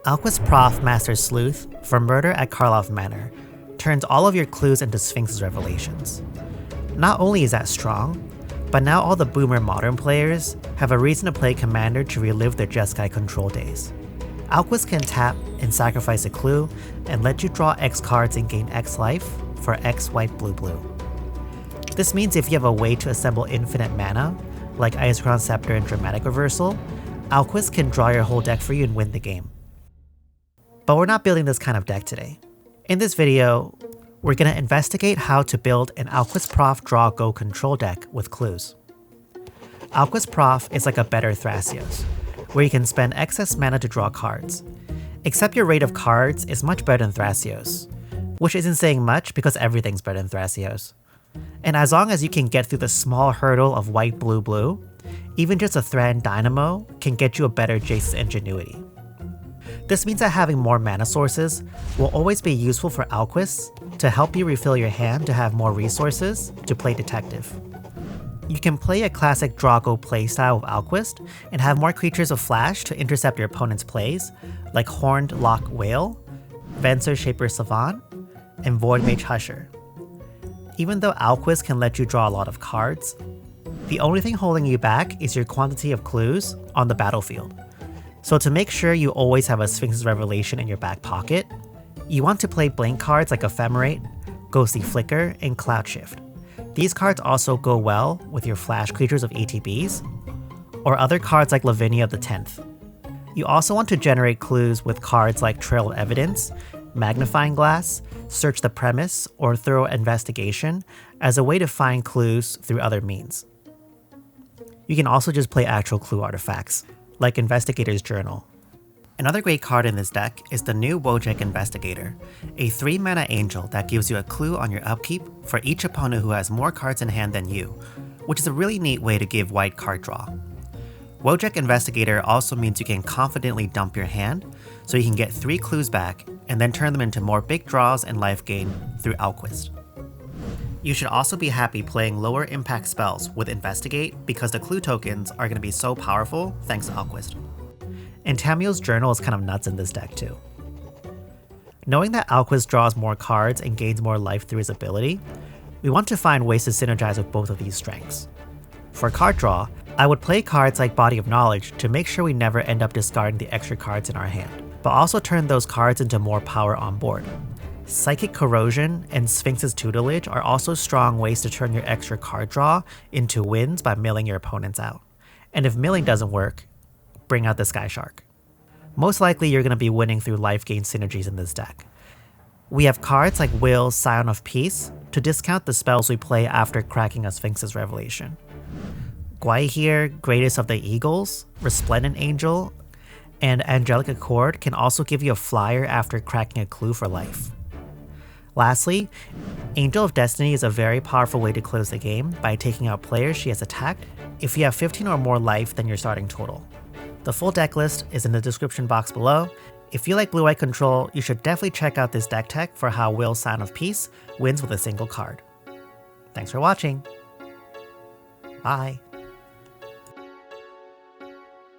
Alquist Proft Master Sleuth for Murder at Karlov Manor turns all of your clues into Sphinx's revelations. Not only is that strong, but now all the boomer modern players have a reason to play Commander to relive their Jeskai control days. Alquist can tap and sacrifice a clue and let you draw X cards and gain X life for X white blue blue. This means if you have a way to assemble infinite mana, like Isochron Scepter and Dramatic Reversal, Alquist can draw your whole deck for you and win the game. But we're not building this kind of deck today. In this video, we're going to investigate how to build an Alquist Proft Draw Go control deck with clues. Alquist Proft is like a better Thrasios, where you can spend excess mana to draw cards. Except your rate of cards is much better than Thrasios, which isn't saying much because everything's better than Thrasios. And as long as you can get through the small hurdle of white blue blue, even just a Thran Dynamo can get you a better Jace's Ingenuity. This means that having more mana sources will always be useful for Alquist to help you refill your hand to have more resources to play Detective. You can play a classic Draw-Go playstyle with Alquist and have more creatures of flash to intercept your opponent's plays, like Horned Lock Whale, Venser Shaper Savant, and Void Mage Husher. Even though Alquist can let you draw a lot of cards, the only thing holding you back is your quantity of clues on the battlefield. So to make sure you always have a Sphinx's Revelation in your back pocket, you want to play blank cards like Ephemerate, Ghostly Flicker, and Cloud Shift. These cards also go well with your flash creatures of ATBs, or other cards like Lavinia of the 10th. You also want to generate clues with cards like Trail of Evidence, Magnifying Glass, Search the Premise, or Thorough Investigation as a way to find clues through other means. You can also just play actual clue artifacts, like Investigator's Journal. Another great card in this deck is the new Wojek Investigator, a 3-mana angel that gives you a clue on your upkeep for each opponent who has more cards in hand than you, which is a really neat way to give white card draw. Wojek Investigator also means you can confidently dump your hand, so you can get 3 clues back and then turn them into more big draws and life gain through Alquist. You should also be happy playing lower impact spells with Investigate because the clue tokens are going to be so powerful thanks to Alquist. And Tamiel's Journal is kind of nuts in this deck too. Knowing that Alquist draws more cards and gains more life through his ability, we want to find ways to synergize with both of these strengths. For card draw, I would play cards like Body of Knowledge to make sure we never end up discarding the extra cards in our hand, but also turn those cards into more power on board. Psychic Corrosion and Sphinx's Tutelage are also strong ways to turn your extra card draw into wins by milling your opponents out. And if milling doesn't work, bring out the Sky Shark. Most likely you're going to be winning through life gain synergies in this deck. We have cards like Will's Scion of Peace to discount the spells we play after cracking a Sphinx's Revelation. Gwaihir, Greatest of the Eagles, Resplendent Angel, and Angelic Accord can also give you a flyer after cracking a clue for life. Lastly, Angel of Destiny is a very powerful way to close the game by taking out players she has attacked if you have 15 or more life than your starting total. The full deck list is in the description box below. If you like blue-white control, you should definitely check out this deck tech for how Will's Scion of Peace wins with a single card. Thanks for watching. Bye.